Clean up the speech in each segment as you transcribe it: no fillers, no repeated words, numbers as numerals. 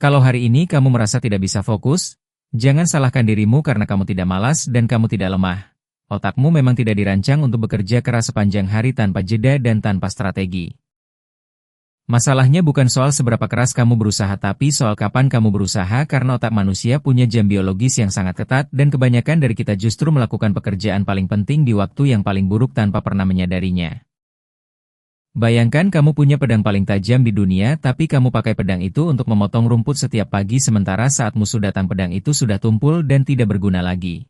Kalau hari ini kamu merasa tidak bisa fokus, jangan salahkan dirimu karena kamu tidak malas dan kamu tidak lemah. Otakmu memang tidak dirancang untuk bekerja keras sepanjang hari tanpa jeda dan tanpa strategi. Masalahnya bukan soal seberapa keras kamu berusaha tapi soal kapan kamu berusaha karena otak manusia punya jam biologis yang sangat ketat dan kebanyakan dari kita justru melakukan pekerjaan paling penting di waktu yang paling buruk tanpa pernah menyadarinya. Bayangkan kamu punya pedang paling tajam di dunia tapi kamu pakai pedang itu untuk memotong rumput setiap pagi sementara saat musuh datang pedang itu sudah tumpul dan tidak berguna lagi.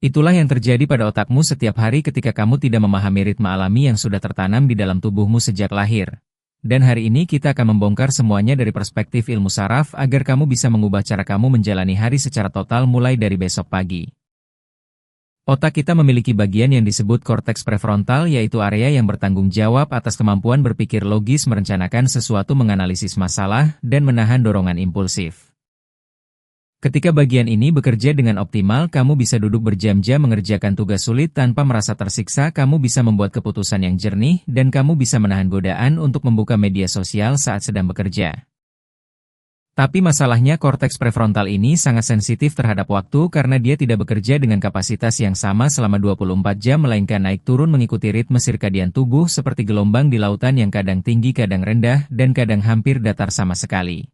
Itulah yang terjadi pada otakmu setiap hari ketika kamu tidak memahami ritme alami yang sudah tertanam di dalam tubuhmu sejak lahir. Dan hari ini kita akan membongkar semuanya dari perspektif ilmu saraf agar kamu bisa mengubah cara kamu menjalani hari secara total mulai dari besok pagi. Otak kita memiliki bagian yang disebut korteks prefrontal yaitu area yang bertanggung jawab atas kemampuan berpikir logis, merencanakan sesuatu, menganalisis masalah, dan menahan dorongan impulsif. Ketika bagian ini bekerja dengan optimal, kamu bisa duduk berjam-jam mengerjakan tugas sulit tanpa merasa tersiksa, kamu bisa membuat keputusan yang jernih, dan kamu bisa menahan godaan untuk membuka media sosial saat sedang bekerja. Tapi masalahnya korteks prefrontal ini sangat sensitif terhadap waktu karena dia tidak bekerja dengan kapasitas yang sama selama 24 jam melainkan naik turun mengikuti ritme sirkadian tubuh seperti gelombang di lautan yang kadang tinggi, kadang rendah, dan kadang hampir datar sama sekali.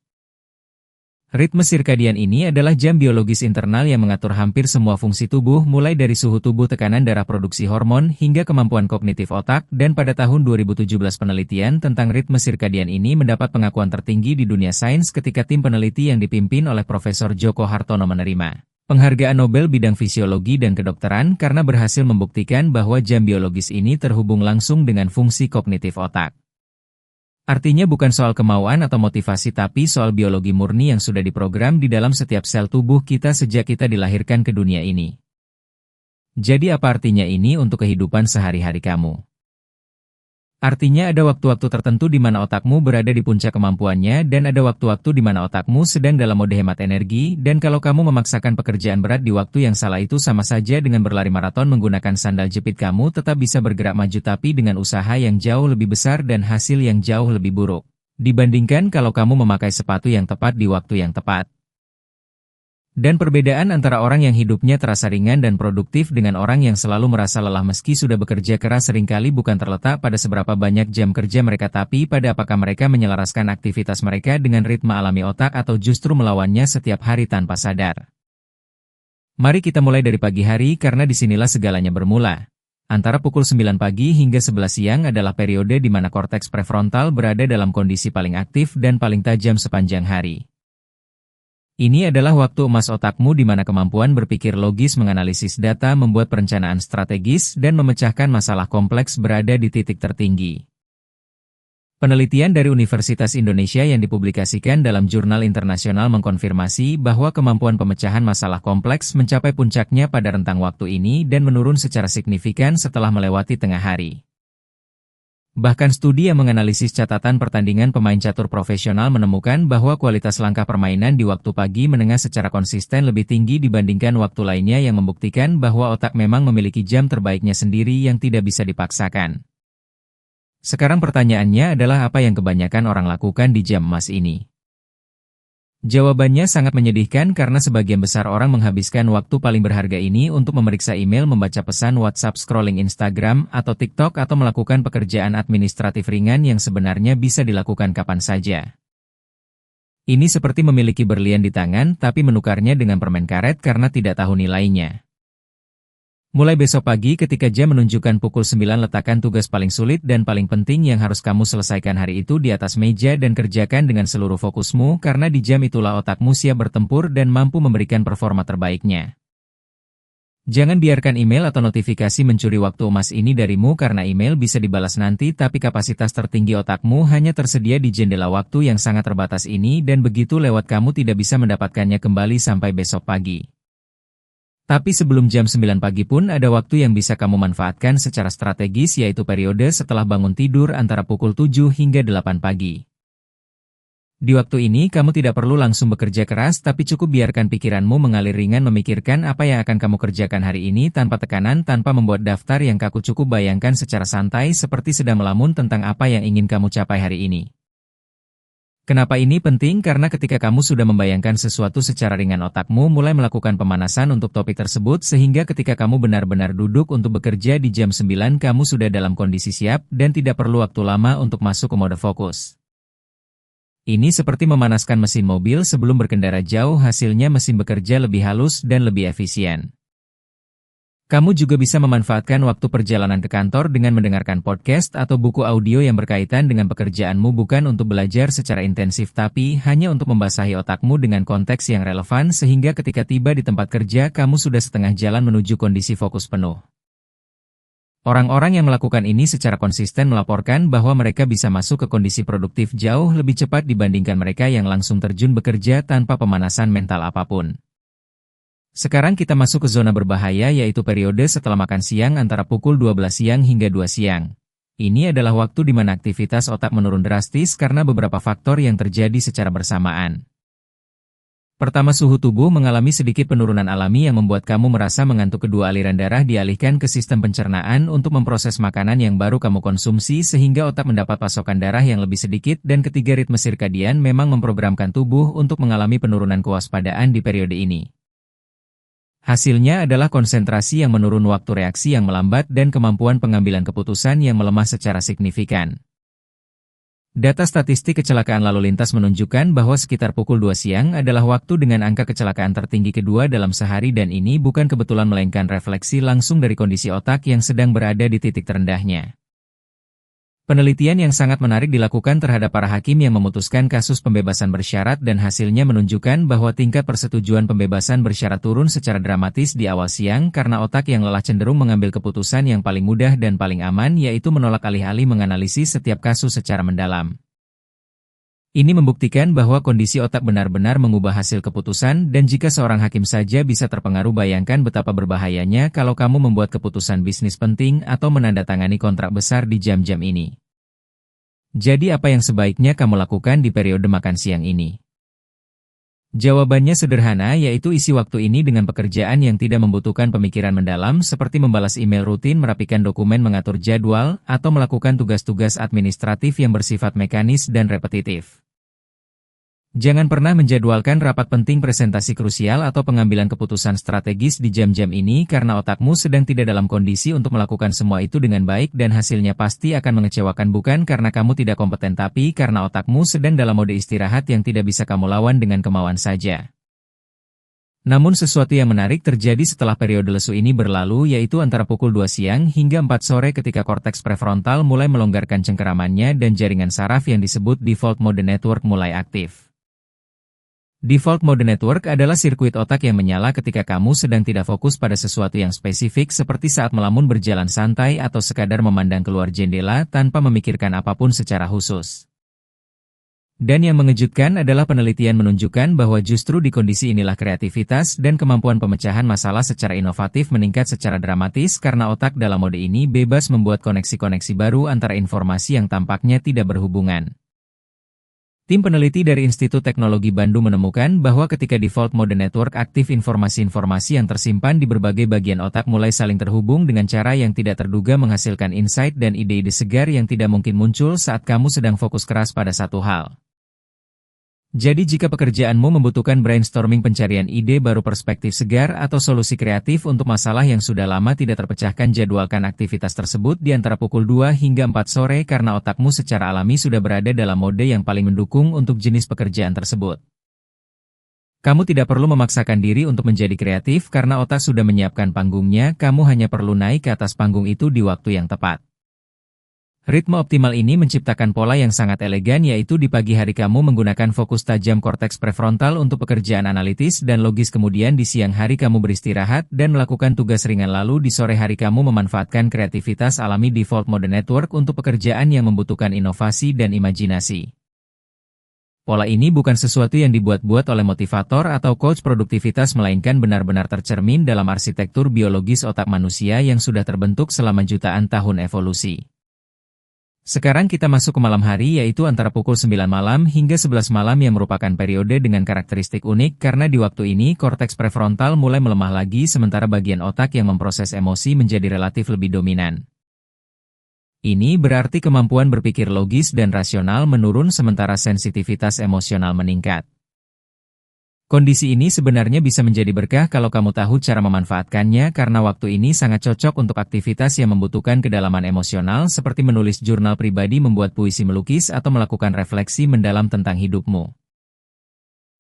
Ritme sirkadian ini adalah jam biologis internal yang mengatur hampir semua fungsi tubuh mulai dari suhu tubuh, tekanan darah, produksi hormon, hingga kemampuan kognitif otak, dan pada tahun 2017 penelitian tentang ritme sirkadian ini mendapat pengakuan tertinggi di dunia sains ketika tim peneliti yang dipimpin oleh Profesor Joko Hartono menerima penghargaan Nobel bidang fisiologi dan kedokteran karena berhasil membuktikan bahwa jam biologis ini terhubung langsung dengan fungsi kognitif otak. Artinya bukan soal kemauan atau motivasi tapi soal biologi murni yang sudah diprogram di dalam setiap sel tubuh kita sejak kita dilahirkan ke dunia ini. Jadi apa artinya ini untuk kehidupan sehari-hari kamu? Artinya ada waktu-waktu tertentu di mana otakmu berada di puncak kemampuannya dan ada waktu-waktu di mana otakmu sedang dalam mode hemat energi, dan kalau kamu memaksakan pekerjaan berat di waktu yang salah itu sama saja dengan berlari maraton menggunakan sandal jepit, kamu tetap bisa bergerak maju tapi dengan usaha yang jauh lebih besar dan hasil yang jauh lebih buruk dibandingkan kalau kamu memakai sepatu yang tepat di waktu yang tepat. Dan perbedaan antara orang yang hidupnya terasa ringan dan produktif dengan orang yang selalu merasa lelah meski sudah bekerja keras seringkali bukan terletak pada seberapa banyak jam kerja mereka tapi pada apakah mereka menyelaraskan aktivitas mereka dengan ritme alami otak atau justru melawannya setiap hari tanpa sadar. Mari kita mulai dari pagi hari karena disinilah segalanya bermula. Antara pukul 9 pagi hingga 11 siang adalah periode di mana korteks prefrontal berada dalam kondisi paling aktif dan paling tajam sepanjang hari. Ini adalah waktu emas otakmu di mana kemampuan berpikir logis, menganalisis data, membuat perencanaan strategis, dan memecahkan masalah kompleks berada di titik tertinggi. Penelitian dari Universitas Indonesia yang dipublikasikan dalam jurnal internasional mengkonfirmasi bahwa kemampuan pemecahan masalah kompleks mencapai puncaknya pada rentang waktu ini dan menurun secara signifikan setelah melewati tengah hari. Bahkan studi yang menganalisis catatan pertandingan pemain catur profesional menemukan bahwa kualitas langkah permainan di waktu pagi menengah secara konsisten lebih tinggi dibandingkan waktu lainnya yang membuktikan bahwa otak memang memiliki jam terbaiknya sendiri yang tidak bisa dipaksakan. Sekarang pertanyaannya adalah apa yang kebanyakan orang lakukan di jam emas ini? Jawabannya sangat menyedihkan karena sebagian besar orang menghabiskan waktu paling berharga ini untuk memeriksa email, membaca pesan WhatsApp, scrolling Instagram atau TikTok, atau melakukan pekerjaan administratif ringan yang sebenarnya bisa dilakukan kapan saja. Ini seperti memiliki berlian di tangan tapi menukarnya dengan permen karet karena tidak tahu nilainya. Mulai besok pagi ketika jam menunjukkan pukul 9, letakkan tugas paling sulit dan paling penting yang harus kamu selesaikan hari itu di atas meja dan kerjakan dengan seluruh fokusmu karena di jam itulah otakmu siap bertempur dan mampu memberikan performa terbaiknya. Jangan biarkan email atau notifikasi mencuri waktu emas ini darimu karena email bisa dibalas nanti tapi kapasitas tertinggi otakmu hanya tersedia di jendela waktu yang sangat terbatas ini dan begitu lewat kamu tidak bisa mendapatkannya kembali sampai besok pagi. Tapi sebelum jam 9 pagi pun ada waktu yang bisa kamu manfaatkan secara strategis yaitu periode setelah bangun tidur antara pukul 7 hingga 8 pagi. Di waktu ini kamu tidak perlu langsung bekerja keras tapi cukup biarkan pikiranmu mengalir ringan memikirkan apa yang akan kamu kerjakan hari ini tanpa tekanan, tanpa membuat daftar yang kaku, cukup bayangkan secara santai seperti sedang melamun tentang apa yang ingin kamu capai hari ini. Kenapa ini penting? Karena ketika kamu sudah membayangkan sesuatu secara ringan, otakmu mulai melakukan pemanasan untuk topik tersebut sehingga ketika kamu benar-benar duduk untuk bekerja di jam 9 kamu sudah dalam kondisi siap dan tidak perlu waktu lama untuk masuk ke mode fokus. Ini seperti memanaskan mesin mobil sebelum berkendara jauh, hasilnya mesin bekerja lebih halus dan lebih efisien. Kamu juga bisa memanfaatkan waktu perjalanan ke kantor dengan mendengarkan podcast atau buku audio yang berkaitan dengan pekerjaanmu, bukan untuk belajar secara intensif tapi hanya untuk membasahi otakmu dengan konteks yang relevan sehingga ketika tiba di tempat kerja kamu sudah setengah jalan menuju kondisi fokus penuh. Orang-orang yang melakukan ini secara konsisten melaporkan bahwa mereka bisa masuk ke kondisi produktif jauh lebih cepat dibandingkan mereka yang langsung terjun bekerja tanpa pemanasan mental apapun. Sekarang kita masuk ke zona berbahaya, yaitu periode setelah makan siang antara pukul 12 siang hingga 2 siang. Ini adalah waktu di mana aktivitas otak menurun drastis karena beberapa faktor yang terjadi secara bersamaan. Pertama, suhu tubuh mengalami sedikit penurunan alami yang membuat kamu merasa mengantuk. Kedua, aliran darah dialihkan ke sistem pencernaan untuk memproses makanan yang baru kamu konsumsi sehingga otak mendapat pasokan darah yang lebih sedikit. Dan ketiga, ritme sirkadian memang memprogramkan tubuh untuk mengalami penurunan kewaspadaan di periode ini. Hasilnya adalah konsentrasi yang menurun, waktu reaksi yang melambat, dan kemampuan pengambilan keputusan yang melemah secara signifikan. Data statistik kecelakaan lalu lintas menunjukkan bahwa sekitar pukul 2 siang adalah waktu dengan angka kecelakaan tertinggi kedua dalam sehari, dan ini bukan kebetulan melainkan refleksi langsung dari kondisi otak yang sedang berada di titik terendahnya. Penelitian yang sangat menarik dilakukan terhadap para hakim yang memutuskan kasus pembebasan bersyarat dan hasilnya menunjukkan bahwa tingkat persetujuan pembebasan bersyarat turun secara dramatis di awal siang karena otak yang lelah cenderung mengambil keputusan yang paling mudah dan paling aman, yaitu menolak alih-alih menganalisis setiap kasus secara mendalam. Ini membuktikan bahwa kondisi otak benar-benar mengubah hasil keputusan, dan jika seorang hakim saja bisa terpengaruh, bayangkan betapa berbahayanya kalau kamu membuat keputusan bisnis penting atau menandatangani kontrak besar di jam-jam ini. Jadi apa yang sebaiknya kamu lakukan di periode makan siang ini? Jawabannya sederhana, yaitu isi waktu ini dengan pekerjaan yang tidak membutuhkan pemikiran mendalam seperti membalas email rutin, merapikan dokumen, mengatur jadwal, atau melakukan tugas-tugas administratif yang bersifat mekanis dan repetitif. Jangan pernah menjadwalkan rapat penting, presentasi krusial, atau pengambilan keputusan strategis di jam-jam ini karena otakmu sedang tidak dalam kondisi untuk melakukan semua itu dengan baik, dan hasilnya pasti akan mengecewakan, bukan karena kamu tidak kompeten tapi karena otakmu sedang dalam mode istirahat yang tidak bisa kamu lawan dengan kemauan saja. Namun sesuatu yang menarik terjadi setelah periode lesu ini berlalu, yaitu antara pukul 2 siang hingga 4 sore ketika korteks prefrontal mulai melonggarkan cengkeramannya dan jaringan saraf yang disebut default mode network mulai aktif. Default mode network adalah sirkuit otak yang menyala ketika kamu sedang tidak fokus pada sesuatu yang spesifik, seperti saat melamun, berjalan santai, atau sekadar memandang keluar jendela tanpa memikirkan apapun secara khusus. Dan yang mengejutkan adalah penelitian menunjukkan bahwa justru di kondisi inilah kreativitas dan kemampuan pemecahan masalah secara inovatif meningkat secara dramatis karena otak dalam mode ini bebas membuat koneksi-koneksi baru antara informasi yang tampaknya tidak berhubungan. Tim peneliti dari Institut Teknologi Bandung menemukan bahwa ketika default mode network aktif, informasi-informasi yang tersimpan di berbagai bagian otak mulai saling terhubung dengan cara yang tidak terduga, menghasilkan insight dan ide-ide segar yang tidak mungkin muncul saat kamu sedang fokus keras pada satu hal. Jadi jika pekerjaanmu membutuhkan brainstorming, pencarian ide baru, perspektif segar, atau solusi kreatif untuk masalah yang sudah lama tidak terpecahkan, jadwalkan aktivitas tersebut di antara pukul 2 hingga 4 sore karena otakmu secara alami sudah berada dalam mode yang paling mendukung untuk jenis pekerjaan tersebut. Kamu tidak perlu memaksakan diri untuk menjadi kreatif karena otak sudah menyiapkan panggungnya, kamu hanya perlu naik ke atas panggung itu di waktu yang tepat. Ritme optimal ini menciptakan pola yang sangat elegan, yaitu di pagi hari kamu menggunakan fokus tajam korteks prefrontal untuk pekerjaan analitis dan logis, kemudian di siang hari kamu beristirahat dan melakukan tugas ringan, lalu di sore hari kamu memanfaatkan kreativitas alami default mode network untuk pekerjaan yang membutuhkan inovasi dan imajinasi. Pola ini bukan sesuatu yang dibuat-buat oleh motivator atau coach produktivitas, melainkan benar-benar tercermin dalam arsitektur biologis otak manusia yang sudah terbentuk selama jutaan tahun evolusi. Sekarang kita masuk ke malam hari, yaitu antara pukul 9 malam hingga 11 malam yang merupakan periode dengan karakteristik unik karena di waktu ini korteks prefrontal mulai melemah lagi sementara bagian otak yang memproses emosi menjadi relatif lebih dominan. Ini berarti kemampuan berpikir logis dan rasional menurun sementara sensitivitas emosional meningkat. Kondisi ini sebenarnya bisa menjadi berkah kalau kamu tahu cara memanfaatkannya karena waktu ini sangat cocok untuk aktivitas yang membutuhkan kedalaman emosional seperti menulis jurnal pribadi, membuat puisi, melukis, atau melakukan refleksi mendalam tentang hidupmu.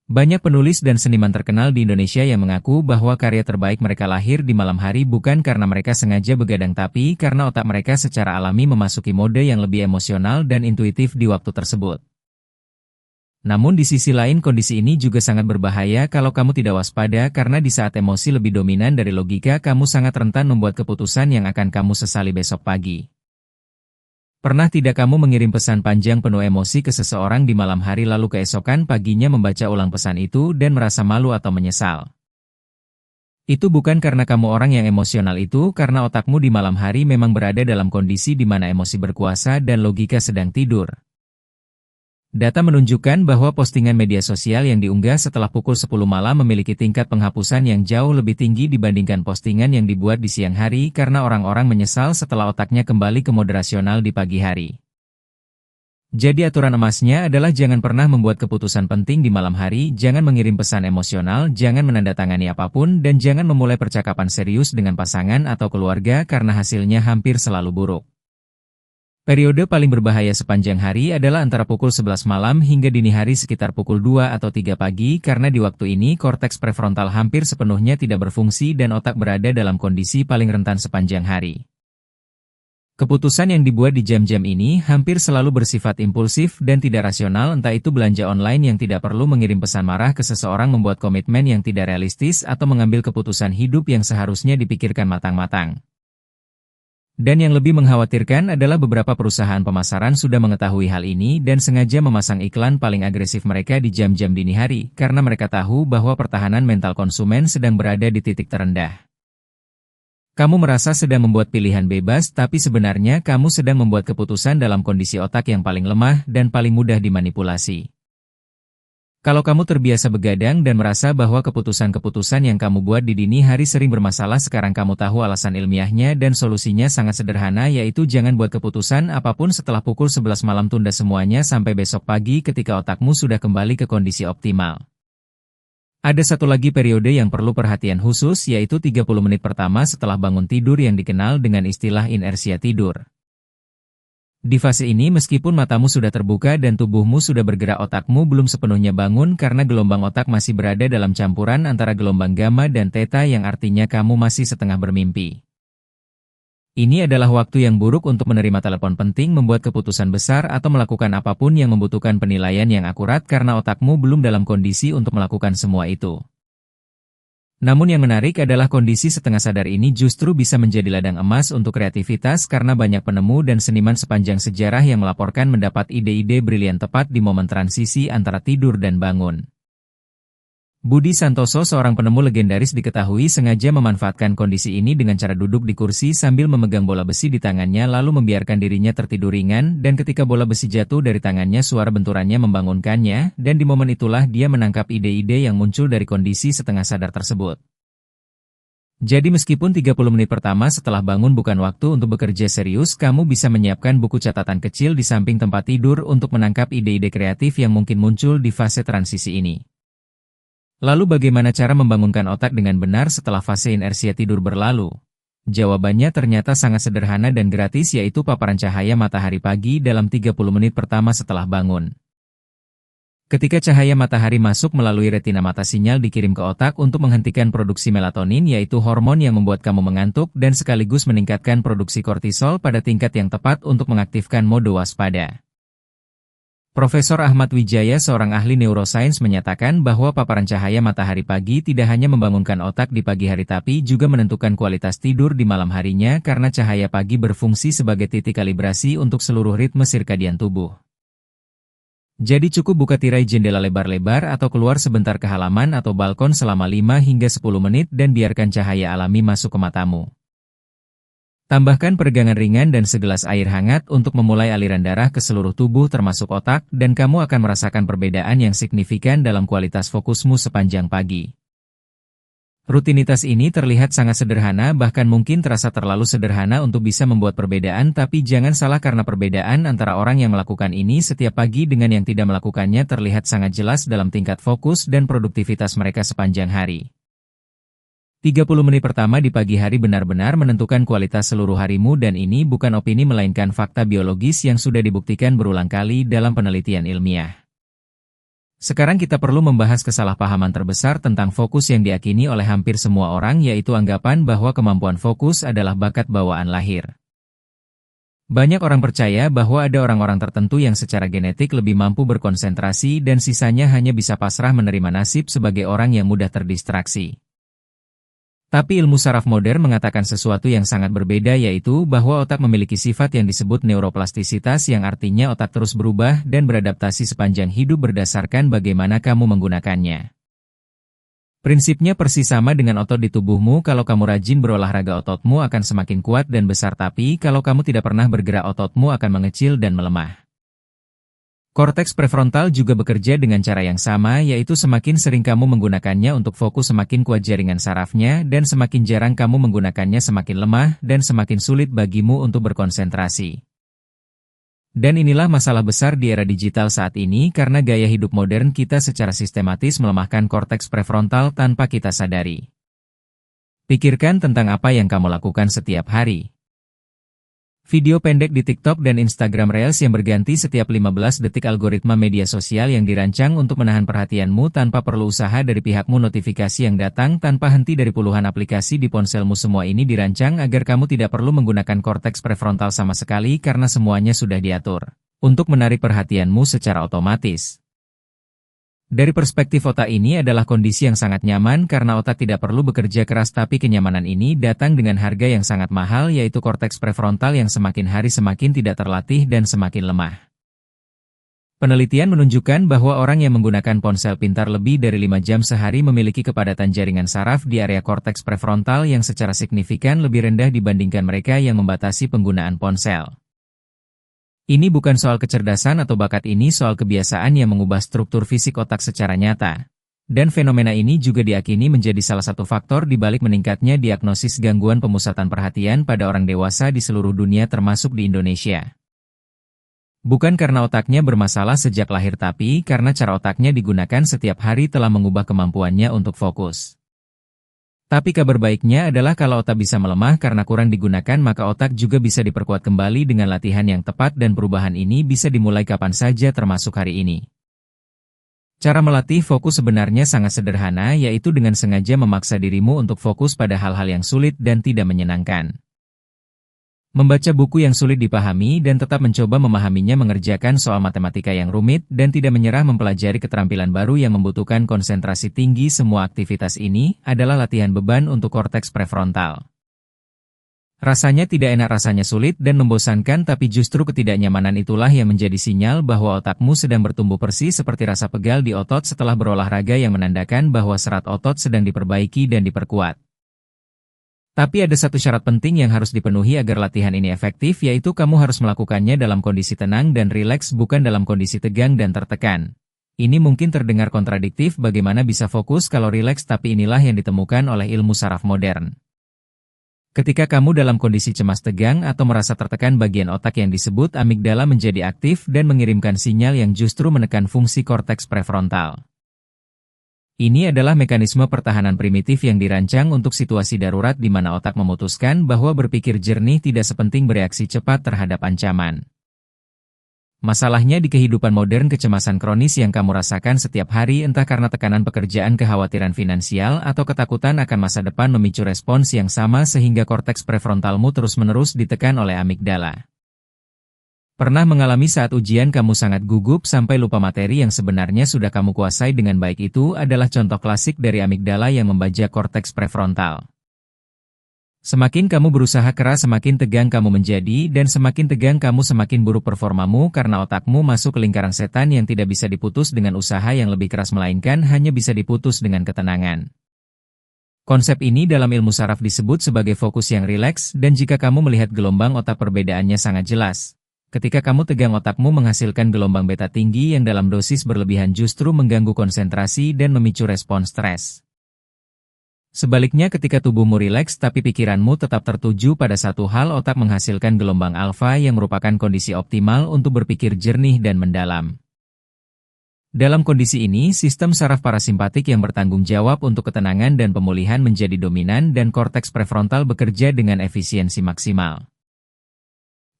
Banyak penulis dan seniman terkenal di Indonesia yang mengaku bahwa karya terbaik mereka lahir di malam hari bukan karena mereka sengaja begadang tapi karena otak mereka secara alami memasuki mode yang lebih emosional dan intuitif di waktu tersebut. Namun di sisi lain kondisi ini juga sangat berbahaya kalau kamu tidak waspada karena di saat emosi lebih dominan dari logika kamu sangat rentan membuat keputusan yang akan kamu sesali besok pagi. Pernah tidak kamu mengirim pesan panjang penuh emosi ke seseorang di malam hari lalu keesokan paginya membaca ulang pesan itu dan merasa malu atau menyesal? Itu bukan karena kamu orang yang emosional, itu karena otakmu di malam hari memang berada dalam kondisi di mana emosi berkuasa dan logika sedang tidur. Data menunjukkan bahwa postingan media sosial yang diunggah setelah pukul 10 malam memiliki tingkat penghapusan yang jauh lebih tinggi dibandingkan postingan yang dibuat di siang hari karena orang-orang menyesal setelah otaknya kembali ke mode rasional di pagi hari. Jadi aturan emasnya adalah jangan pernah membuat keputusan penting di malam hari, jangan mengirim pesan emosional, jangan menandatangani apapun, dan jangan memulai percakapan serius dengan pasangan atau keluarga karena hasilnya hampir selalu buruk. Periode paling berbahaya sepanjang hari adalah antara pukul 11 malam hingga dini hari sekitar pukul 2 atau 3 pagi karena di waktu ini korteks prefrontal hampir sepenuhnya tidak berfungsi dan otak berada dalam kondisi paling rentan sepanjang hari. Keputusan yang dibuat di jam-jam ini hampir selalu bersifat impulsif dan tidak rasional, entah itu belanja online yang tidak perlu mengirim pesan marah ke seseorang, membuat komitmen yang tidak realistis, atau mengambil keputusan hidup yang seharusnya dipikirkan matang-matang. Dan yang lebih mengkhawatirkan adalah beberapa perusahaan pemasaran sudah mengetahui hal ini dan sengaja memasang iklan paling agresif mereka di jam-jam dini hari, karena mereka tahu bahwa pertahanan mental konsumen sedang berada di titik terendah. Kamu merasa sedang membuat pilihan bebas, tapi sebenarnya kamu sedang membuat keputusan dalam kondisi otak yang paling lemah dan paling mudah dimanipulasi. Kalau kamu terbiasa begadang dan merasa bahwa keputusan-keputusan yang kamu buat di dini hari sering bermasalah, sekarang kamu tahu alasan ilmiahnya dan solusinya sangat sederhana, yaitu jangan buat keputusan apapun setelah pukul 11 malam, tunda semuanya sampai besok pagi ketika otakmu sudah kembali ke kondisi optimal. Ada satu lagi periode yang perlu perhatian khusus, yaitu 30 menit pertama setelah bangun tidur yang dikenal dengan istilah inersia tidur. Di fase ini meskipun matamu sudah terbuka dan tubuhmu sudah bergerak, otakmu belum sepenuhnya bangun karena gelombang otak masih berada dalam campuran antara gelombang gamma dan theta, yang artinya kamu masih setengah bermimpi. Ini adalah waktu yang buruk untuk menerima telepon penting, membuat keputusan besar, atau melakukan apapun yang membutuhkan penilaian yang akurat karena otakmu belum dalam kondisi untuk melakukan semua itu. Namun yang menarik adalah kondisi setengah sadar ini justru bisa menjadi ladang emas untuk kreativitas karena banyak penemu dan seniman sepanjang sejarah yang melaporkan mendapat ide-ide brilian tepat di momen transisi antara tidur dan bangun. Budi Santoso, seorang penemu legendaris, diketahui sengaja memanfaatkan kondisi ini dengan cara duduk di kursi sambil memegang bola besi di tangannya lalu membiarkan dirinya tertidur ringan, dan ketika bola besi jatuh dari tangannya suara benturannya membangunkannya, dan di momen itulah dia menangkap ide-ide yang muncul dari kondisi setengah sadar tersebut. Jadi meskipun 30 menit pertama setelah bangun bukan waktu untuk bekerja serius, kamu bisa menyiapkan buku catatan kecil di samping tempat tidur untuk menangkap ide-ide kreatif yang mungkin muncul di fase transisi ini. Lalu bagaimana cara membangunkan otak dengan benar setelah fase inersia tidur berlalu? Jawabannya ternyata sangat sederhana dan gratis, yaitu paparan cahaya matahari pagi dalam 30 menit pertama setelah bangun. Ketika cahaya matahari masuk melalui retina mata, sinyal dikirim ke otak untuk menghentikan produksi melatonin, yaitu hormon yang membuat kamu mengantuk, dan sekaligus meningkatkan produksi kortisol pada tingkat yang tepat untuk mengaktifkan mode waspada. Profesor Ahmad Wijaya, seorang ahli neurosains, menyatakan bahwa paparan cahaya matahari pagi tidak hanya membangunkan otak di pagi hari tapi juga menentukan kualitas tidur di malam harinya karena cahaya pagi berfungsi sebagai titik kalibrasi untuk seluruh ritme sirkadian tubuh. Jadi cukup buka tirai jendela lebar-lebar atau keluar sebentar ke halaman atau balkon selama 5 hingga 10 menit dan biarkan cahaya alami masuk ke matamu. Tambahkan peregangan ringan dan segelas air hangat untuk memulai aliran darah ke seluruh tubuh termasuk otak, dan kamu akan merasakan perbedaan yang signifikan dalam kualitas fokusmu sepanjang pagi. Rutinitas ini terlihat sangat sederhana, bahkan mungkin terasa terlalu sederhana untuk bisa membuat perbedaan, tapi jangan salah karena perbedaan antara orang yang melakukan ini setiap pagi dengan yang tidak melakukannya terlihat sangat jelas dalam tingkat fokus dan produktivitas mereka sepanjang hari. 30 menit pertama di pagi hari benar-benar menentukan kualitas seluruh harimu, dan ini bukan opini melainkan fakta biologis yang sudah dibuktikan berulang kali dalam penelitian ilmiah. Sekarang kita perlu membahas kesalahpahaman terbesar tentang fokus yang diyakini oleh hampir semua orang, yaitu anggapan bahwa kemampuan fokus adalah bakat bawaan lahir. Banyak orang percaya bahwa ada orang-orang tertentu yang secara genetik lebih mampu berkonsentrasi dan sisanya hanya bisa pasrah menerima nasib sebagai orang yang mudah terdistraksi. Tapi ilmu saraf modern mengatakan sesuatu yang sangat berbeda, yaitu bahwa otak memiliki sifat yang disebut neuroplastisitas, yang artinya otak terus berubah dan beradaptasi sepanjang hidup berdasarkan bagaimana kamu menggunakannya. Prinsipnya persis sama dengan otot di tubuhmu. Kalau kamu rajin berolahraga, ototmu akan semakin kuat dan besar, tapi kalau kamu tidak pernah bergerak, ototmu akan mengecil dan melemah. Korteks prefrontal juga bekerja dengan cara yang sama, yaitu semakin sering kamu menggunakannya untuk fokus, semakin kuat jaringan sarafnya, dan semakin jarang kamu menggunakannya semakin lemah dan semakin sulit bagimu untuk berkonsentrasi. Dan inilah masalah besar di era digital saat ini, karena gaya hidup modern kita secara sistematis melemahkan korteks prefrontal tanpa kita sadari. Pikirkan tentang apa yang kamu lakukan setiap hari. Video pendek di TikTok dan Instagram Reels yang berganti setiap 15 detik, algoritma media sosial yang dirancang untuk menahan perhatianmu tanpa perlu usaha dari pihakmu, notifikasi yang datang tanpa henti dari puluhan aplikasi di ponselmu, semua ini dirancang agar kamu tidak perlu menggunakan korteks prefrontal sama sekali karena semuanya sudah diatur untuk menarik perhatianmu secara otomatis. Dari perspektif otak, ini adalah kondisi yang sangat nyaman karena otak tidak perlu bekerja keras, tapi kenyamanan ini datang dengan harga yang sangat mahal, yaitu korteks prefrontal yang semakin hari semakin tidak terlatih dan semakin lemah. Penelitian menunjukkan bahwa orang yang menggunakan ponsel pintar lebih dari 5 jam sehari memiliki kepadatan jaringan saraf di area korteks prefrontal yang secara signifikan lebih rendah dibandingkan mereka yang membatasi penggunaan ponsel. Ini bukan soal kecerdasan atau bakat, ini soal kebiasaan yang mengubah struktur fisik otak secara nyata. Dan fenomena ini juga diyakini menjadi salah satu faktor di balik meningkatnya diagnosis gangguan pemusatan perhatian pada orang dewasa di seluruh dunia, termasuk di Indonesia. Bukan karena otaknya bermasalah sejak lahir, tapi karena cara otaknya digunakan setiap hari telah mengubah kemampuannya untuk fokus. Tapi kabar baiknya adalah kalau otak bisa melemah karena kurang digunakan, maka otak juga bisa diperkuat kembali dengan latihan yang tepat, dan perubahan ini bisa dimulai kapan saja, termasuk hari ini. Cara melatih fokus sebenarnya sangat sederhana, yaitu dengan sengaja memaksa dirimu untuk fokus pada hal-hal yang sulit dan tidak menyenangkan. Membaca buku yang sulit dipahami dan tetap mencoba memahaminya, mengerjakan soal matematika yang rumit, dan tidak menyerah mempelajari keterampilan baru yang membutuhkan konsentrasi tinggi. Semua aktivitas ini adalah latihan beban untuk korteks prefrontal. Rasanya tidak enak, rasanya sulit dan membosankan, tapi justru ketidaknyamanan itulah yang menjadi sinyal bahwa otakmu sedang bertumbuh, persis seperti rasa pegal di otot setelah berolahraga yang menandakan bahwa serat otot sedang diperbaiki dan diperkuat. Tapi ada satu syarat penting yang harus dipenuhi agar latihan ini efektif, yaitu kamu harus melakukannya dalam kondisi tenang dan rileks, bukan dalam kondisi tegang dan tertekan. Ini mungkin terdengar kontradiktif, bagaimana bisa fokus kalau rileks, tapi inilah yang ditemukan oleh ilmu saraf modern. Ketika kamu dalam kondisi cemas, tegang, atau merasa tertekan, bagian otak yang disebut amigdala menjadi aktif dan mengirimkan sinyal yang justru menekan fungsi korteks prefrontal. Ini adalah mekanisme pertahanan primitif yang dirancang untuk situasi darurat di mana otak memutuskan bahwa berpikir jernih tidak sepenting bereaksi cepat terhadap ancaman. Masalahnya di kehidupan modern, kecemasan kronis yang kamu rasakan setiap hari, entah karena tekanan pekerjaan, kekhawatiran finansial, atau ketakutan akan masa depan, memicu respons yang sama sehingga korteks prefrontalmu terus-menerus ditekan oleh amigdala. Pernah mengalami saat ujian kamu sangat gugup sampai lupa materi yang sebenarnya sudah kamu kuasai dengan baik? Itu adalah contoh klasik dari amigdala yang membajak korteks prefrontal. Semakin kamu berusaha keras, semakin tegang kamu menjadi, dan semakin tegang kamu semakin buruk performamu karena otakmu masuk ke lingkaran setan yang tidak bisa diputus dengan usaha yang lebih keras, melainkan hanya bisa diputus dengan ketenangan. Konsep ini dalam ilmu saraf disebut sebagai fokus yang rileks, dan jika kamu melihat gelombang otak, perbedaannya sangat jelas. Ketika kamu tegang, otakmu menghasilkan gelombang beta tinggi yang dalam dosis berlebihan justru mengganggu konsentrasi dan memicu respons stres. Sebaliknya ketika tubuhmu rileks tapi pikiranmu tetap tertuju pada satu hal, otak menghasilkan gelombang alfa yang merupakan kondisi optimal untuk berpikir jernih dan mendalam. Dalam kondisi ini, sistem saraf parasimpatik yang bertanggung jawab untuk ketenangan dan pemulihan menjadi dominan dan korteks prefrontal bekerja dengan efisiensi maksimal.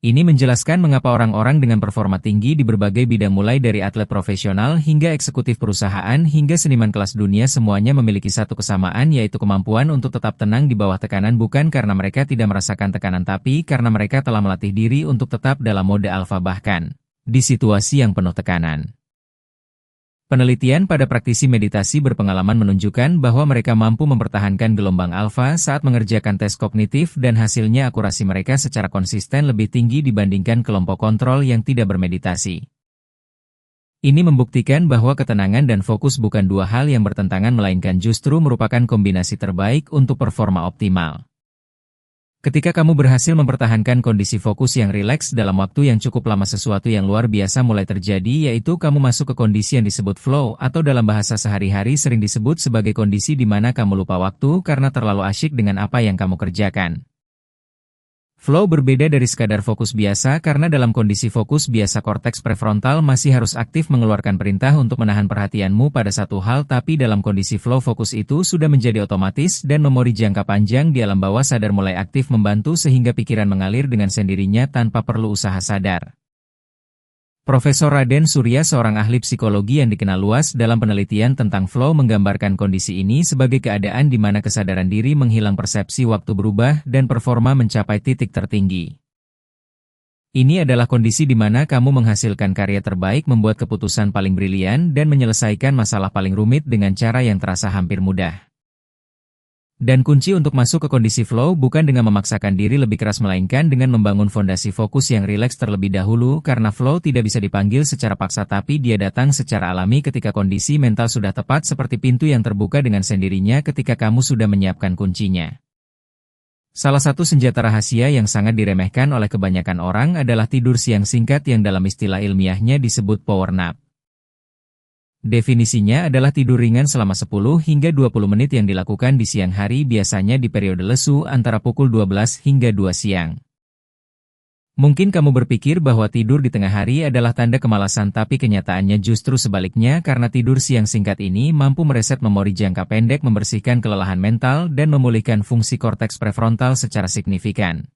Ini menjelaskan mengapa orang-orang dengan performa tinggi di berbagai bidang mulai dari atlet profesional hingga eksekutif perusahaan hingga seniman kelas dunia semuanya memiliki satu kesamaan, yaitu kemampuan untuk tetap tenang di bawah tekanan, bukan karena mereka tidak merasakan tekanan tapi karena mereka telah melatih diri untuk tetap dalam mode alfa bahkan di situasi yang penuh tekanan. Penelitian pada praktisi meditasi berpengalaman menunjukkan bahwa mereka mampu mempertahankan gelombang alfa saat mengerjakan tes kognitif dan hasilnya akurasi mereka secara konsisten lebih tinggi dibandingkan kelompok kontrol yang tidak bermeditasi. Ini membuktikan bahwa ketenangan dan fokus bukan dua hal yang bertentangan melainkan justru merupakan kombinasi terbaik untuk performa optimal. Ketika kamu berhasil mempertahankan kondisi fokus yang rileks dalam waktu yang cukup lama, sesuatu yang luar biasa mulai terjadi, yaitu kamu masuk ke kondisi yang disebut flow atau dalam bahasa sehari-hari sering disebut sebagai kondisi di mana kamu lupa waktu karena terlalu asyik dengan apa yang kamu kerjakan. Flow berbeda dari sekadar fokus biasa karena dalam kondisi fokus biasa korteks prefrontal masih harus aktif mengeluarkan perintah untuk menahan perhatianmu pada satu hal, tapi dalam kondisi flow fokus itu sudah menjadi otomatis dan memori jangka panjang di alam bawah sadar mulai aktif membantu sehingga pikiran mengalir dengan sendirinya tanpa perlu usaha sadar. Profesor Raden Surya, seorang ahli psikologi yang dikenal luas dalam penelitian tentang flow, menggambarkan kondisi ini sebagai keadaan di mana kesadaran diri menghilang, persepsi waktu berubah, dan performa mencapai titik tertinggi. Ini adalah kondisi di mana kamu menghasilkan karya terbaik, membuat keputusan paling brilian, dan menyelesaikan masalah paling rumit dengan cara yang terasa hampir mudah. Dan kunci untuk masuk ke kondisi flow bukan dengan memaksakan diri lebih keras melainkan dengan membangun fondasi fokus yang rileks terlebih dahulu, karena flow tidak bisa dipanggil secara paksa tapi dia datang secara alami ketika kondisi mental sudah tepat, seperti pintu yang terbuka dengan sendirinya ketika kamu sudah menyiapkan kuncinya. Salah satu senjata rahasia yang sangat diremehkan oleh kebanyakan orang adalah tidur siang singkat yang dalam istilah ilmiahnya disebut power nap. Definisinya adalah tidur ringan selama 10 hingga 20 menit yang dilakukan di siang hari, biasanya di periode lesu antara pukul 12 hingga 2 siang. Mungkin kamu berpikir bahwa tidur di tengah hari adalah tanda kemalasan, tapi kenyataannya justru sebaliknya, karena tidur siang singkat ini mampu mereset memori jangka pendek, membersihkan kelelahan mental, dan memulihkan fungsi korteks prefrontal secara signifikan.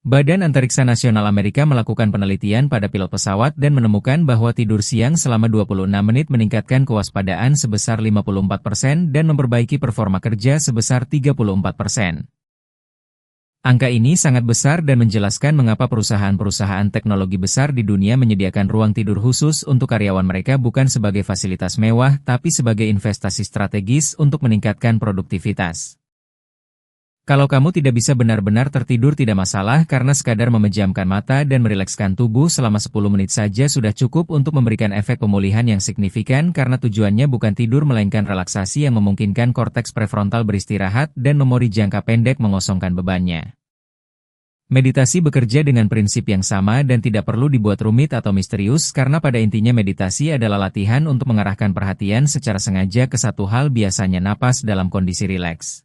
Badan Antariksa Nasional Amerika melakukan penelitian pada pilot pesawat dan menemukan bahwa tidur siang selama 26 menit meningkatkan kewaspadaan sebesar 54% dan memperbaiki performa kerja sebesar 34%. Angka ini sangat besar dan menjelaskan mengapa perusahaan-perusahaan teknologi besar di dunia menyediakan ruang tidur khusus untuk karyawan mereka, bukan sebagai fasilitas mewah tapi sebagai investasi strategis untuk meningkatkan produktivitas. Kalau kamu tidak bisa benar-benar tertidur, tidak masalah, karena sekadar memejamkan mata dan merilekskan tubuh selama 10 menit saja sudah cukup untuk memberikan efek pemulihan yang signifikan, karena tujuannya bukan tidur melainkan relaksasi yang memungkinkan korteks prefrontal beristirahat dan memori jangka pendek mengosongkan bebannya. Meditasi bekerja dengan prinsip yang sama dan tidak perlu dibuat rumit atau misterius, karena pada intinya meditasi adalah latihan untuk mengarahkan perhatian secara sengaja ke satu hal, biasanya napas dalam kondisi rileks.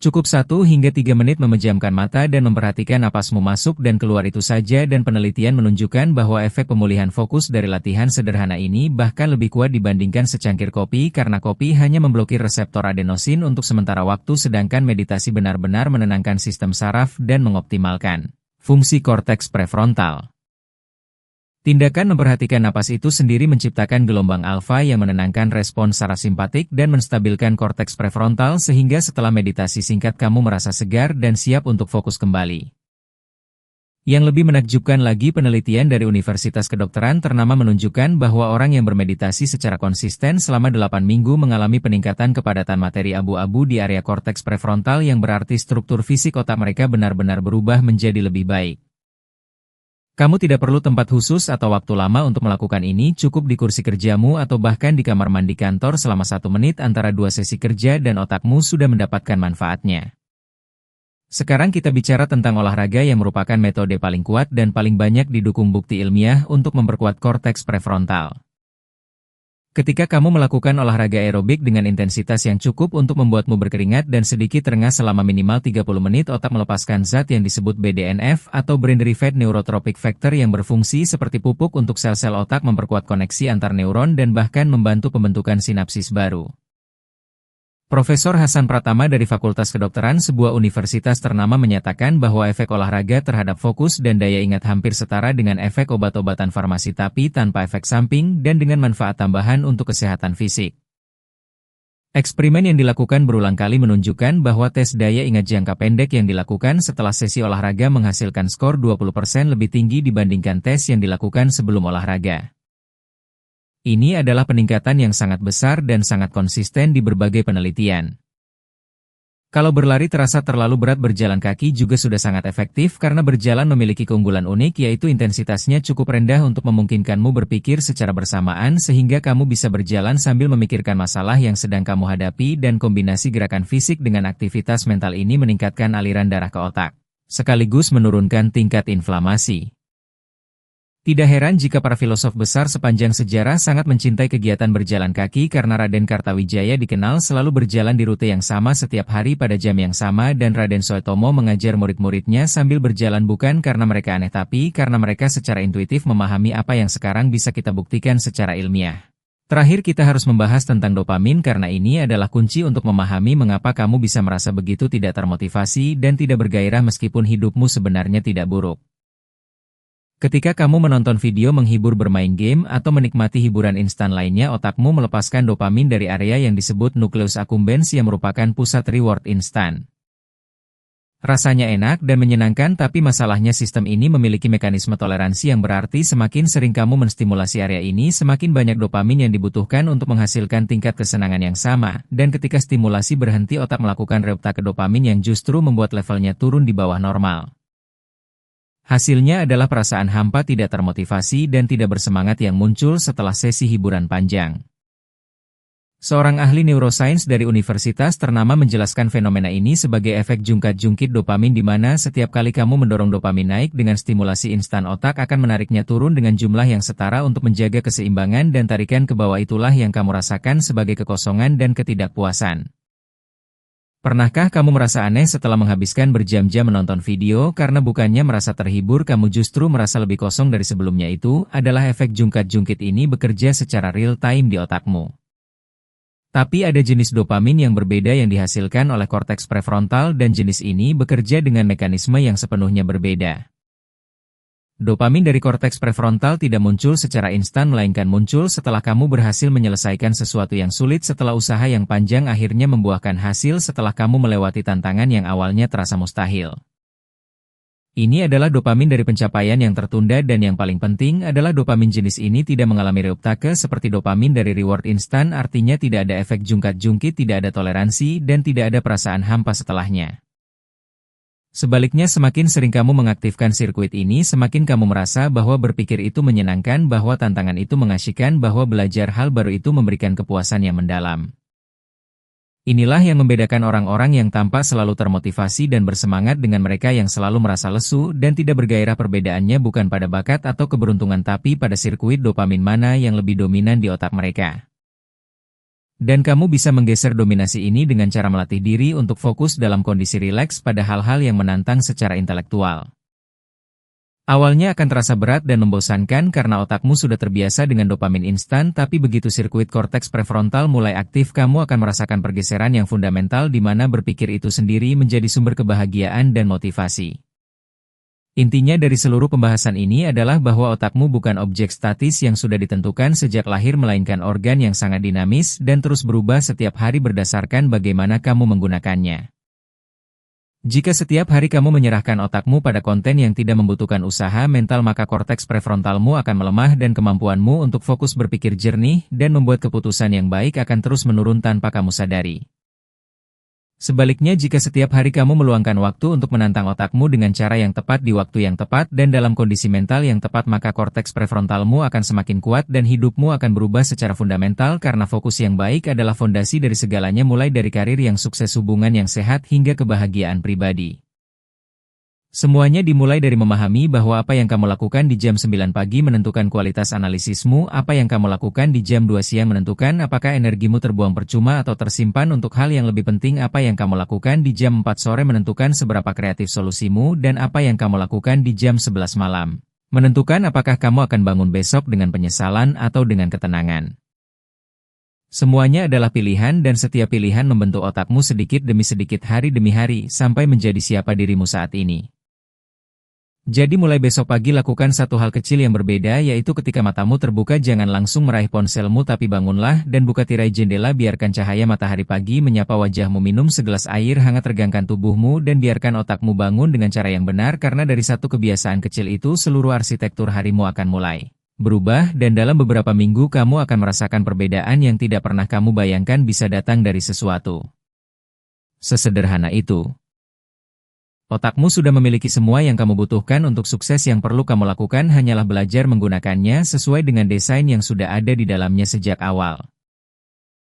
Cukup 1 hingga 3 menit memejamkan mata dan memperhatikan napasmu masuk dan keluar, itu saja, dan penelitian menunjukkan bahwa efek pemulihan fokus dari latihan sederhana ini bahkan lebih kuat dibandingkan secangkir kopi, karena kopi hanya memblokir reseptor adenosin untuk sementara waktu, sedangkan meditasi benar-benar menenangkan sistem saraf dan mengoptimalkan fungsi korteks prefrontal. Tindakan memperhatikan napas itu sendiri menciptakan gelombang alfa yang menenangkan respons parasimpatik dan menstabilkan korteks prefrontal, sehingga setelah meditasi singkat kamu merasa segar dan siap untuk fokus kembali. Yang lebih menakjubkan lagi, penelitian dari Universitas Kedokteran ternama menunjukkan bahwa orang yang bermeditasi secara konsisten selama 8 minggu mengalami peningkatan kepadatan materi abu-abu di area korteks prefrontal, yang berarti struktur fisik otak mereka benar-benar berubah menjadi lebih baik. Kamu tidak perlu tempat khusus atau waktu lama untuk melakukan ini, cukup di kursi kerjamu atau bahkan di kamar mandi kantor selama 1 menit antara 2 sesi kerja dan otakmu sudah mendapatkan manfaatnya. Sekarang kita bicara tentang olahraga yang merupakan metode paling kuat dan paling banyak didukung bukti ilmiah untuk memperkuat korteks prefrontal. Ketika kamu melakukan olahraga aerobik dengan intensitas yang cukup untuk membuatmu berkeringat dan sedikit terengah selama minimal 30 menit, otak melepaskan zat yang disebut BDNF atau Brain Derived Neurotrophic Factor yang berfungsi seperti pupuk untuk sel-sel otak, memperkuat koneksi antar neuron dan bahkan membantu pembentukan sinapsis baru. Profesor Hasan Pratama dari Fakultas Kedokteran sebuah universitas ternama menyatakan bahwa efek olahraga terhadap fokus dan daya ingat hampir setara dengan efek obat-obatan farmasi tapi tanpa efek samping dan dengan manfaat tambahan untuk kesehatan fisik. Eksperimen yang dilakukan berulang kali menunjukkan bahwa tes daya ingat jangka pendek yang dilakukan setelah sesi olahraga menghasilkan skor 20% lebih tinggi dibandingkan tes yang dilakukan sebelum olahraga. Ini adalah peningkatan yang sangat besar dan sangat konsisten di berbagai penelitian. Kalau berlari terasa terlalu berat, berjalan kaki juga sudah sangat efektif karena berjalan memiliki keunggulan unik, yaitu intensitasnya cukup rendah untuk memungkinkanmu berpikir secara bersamaan sehingga kamu bisa berjalan sambil memikirkan masalah yang sedang kamu hadapi, dan kombinasi gerakan fisik dengan aktivitas mental ini meningkatkan aliran darah ke otak, sekaligus menurunkan tingkat inflamasi. Tidak heran jika para filosof besar sepanjang sejarah sangat mencintai kegiatan berjalan kaki karena Raden Kartawijaya dikenal selalu berjalan di rute yang sama setiap hari pada jam yang sama, dan Raden Soetomo mengajar murid-muridnya sambil berjalan bukan karena mereka aneh tapi karena mereka secara intuitif memahami apa yang sekarang bisa kita buktikan secara ilmiah. Terakhir kita harus membahas tentang dopamin karena ini adalah kunci untuk memahami mengapa kamu bisa merasa begitu tidak termotivasi dan tidak bergairah meskipun hidupmu sebenarnya tidak buruk. Ketika kamu menonton video menghibur, bermain game, atau menikmati hiburan instan lainnya, otakmu melepaskan dopamin dari area yang disebut nukleus accumbens yang merupakan pusat reward instan. Rasanya enak dan menyenangkan, tapi masalahnya sistem ini memiliki mekanisme toleransi yang berarti semakin sering kamu menstimulasi area ini, semakin banyak dopamin yang dibutuhkan untuk menghasilkan tingkat kesenangan yang sama, dan ketika stimulasi berhenti, otak melakukan reuptake dopamin yang justru membuat levelnya turun di bawah normal. Hasilnya adalah perasaan hampa, tidak termotivasi, dan tidak bersemangat yang muncul setelah sesi hiburan panjang. Seorang ahli neuroscience dari universitas ternama menjelaskan fenomena ini sebagai efek jungkat-jungkit dopamin, di mana setiap kali kamu mendorong dopamin naik dengan stimulasi instan, otak akan menariknya turun dengan jumlah yang setara untuk menjaga keseimbangan dan tarikan ke bawah. Itulah yang kamu rasakan sebagai kekosongan dan ketidakpuasan. Pernahkah kamu merasa aneh setelah menghabiskan berjam-jam menonton video karena bukannya merasa terhibur, kamu justru merasa lebih kosong dari sebelumnya? Itu adalah efek jungkat-jungkit ini bekerja secara real-time di otakmu. Tapi ada jenis dopamin yang berbeda yang dihasilkan oleh korteks prefrontal, dan jenis ini bekerja dengan mekanisme yang sepenuhnya berbeda. Dopamin dari korteks prefrontal tidak muncul secara instan, melainkan muncul setelah kamu berhasil menyelesaikan sesuatu yang sulit, setelah usaha yang panjang akhirnya membuahkan hasil, setelah kamu melewati tantangan yang awalnya terasa mustahil. Ini adalah dopamin dari pencapaian yang tertunda, dan yang paling penting adalah dopamin jenis ini tidak mengalami reuptake seperti dopamin dari reward instan, artinya tidak ada efek jungkat-jungkit, tidak ada toleransi, dan tidak ada perasaan hampa setelahnya. Sebaliknya, semakin sering kamu mengaktifkan sirkuit ini, semakin kamu merasa bahwa berpikir itu menyenangkan, bahwa tantangan itu mengasyikkan, bahwa belajar hal baru itu memberikan kepuasan yang mendalam. Inilah yang membedakan orang-orang yang tampak selalu termotivasi dan bersemangat dengan mereka yang selalu merasa lesu dan tidak bergairah. Perbedaannya bukan pada bakat atau keberuntungan, tapi pada sirkuit dopamin mana yang lebih dominan di otak mereka. Dan kamu bisa menggeser dominasi ini dengan cara melatih diri untuk fokus dalam kondisi rileks pada hal-hal yang menantang secara intelektual. Awalnya akan terasa berat dan membosankan karena otakmu sudah terbiasa dengan dopamin instan, tapi begitu sirkuit korteks prefrontal mulai aktif, kamu akan merasakan pergeseran yang fundamental di mana berpikir itu sendiri menjadi sumber kebahagiaan dan motivasi. Intinya dari seluruh pembahasan ini adalah bahwa otakmu bukan objek statis yang sudah ditentukan sejak lahir, melainkan organ yang sangat dinamis dan terus berubah setiap hari berdasarkan bagaimana kamu menggunakannya. Jika setiap hari kamu menyerahkan otakmu pada konten yang tidak membutuhkan usaha mental, maka korteks prefrontalmu akan melemah dan kemampuanmu untuk fokus, berpikir jernih, dan membuat keputusan yang baik akan terus menurun tanpa kamu sadari. Sebaliknya, jika setiap hari kamu meluangkan waktu untuk menantang otakmu dengan cara yang tepat di waktu yang tepat dan dalam kondisi mental yang tepat, maka korteks prefrontalmu akan semakin kuat dan hidupmu akan berubah secara fundamental, karena fokus yang baik adalah fondasi dari segalanya, mulai dari karir yang sukses, hubungan yang sehat, hingga kebahagiaan pribadi. Semuanya dimulai dari memahami bahwa apa yang kamu lakukan di jam 9 pagi menentukan kualitas analisismu, apa yang kamu lakukan di jam 2 siang menentukan apakah energimu terbuang percuma atau tersimpan untuk hal yang lebih penting, apa yang kamu lakukan di jam 4 sore menentukan seberapa kreatif solusimu, dan apa yang kamu lakukan di jam 11 malam menentukan apakah kamu akan bangun besok dengan penyesalan atau dengan ketenangan. Semuanya adalah pilihan dan setiap pilihan membentuk otakmu sedikit demi sedikit hari demi hari sampai menjadi siapa dirimu saat ini. Jadi mulai besok pagi lakukan satu hal kecil yang berbeda, yaitu ketika matamu terbuka jangan langsung meraih ponselmu tapi bangunlah dan buka tirai jendela, biarkan cahaya matahari pagi menyapa wajahmu, minum segelas air hangat, regangkan tubuhmu dan biarkan otakmu bangun dengan cara yang benar, karena dari satu kebiasaan kecil itu seluruh arsitektur harimu akan mulai berubah dan dalam beberapa minggu kamu akan merasakan perbedaan yang tidak pernah kamu bayangkan bisa datang dari sesuatu sesederhana itu. Otakmu sudah memiliki semua yang kamu butuhkan untuk sukses, yang perlu kamu lakukan hanyalah belajar menggunakannya sesuai dengan desain yang sudah ada di dalamnya sejak awal.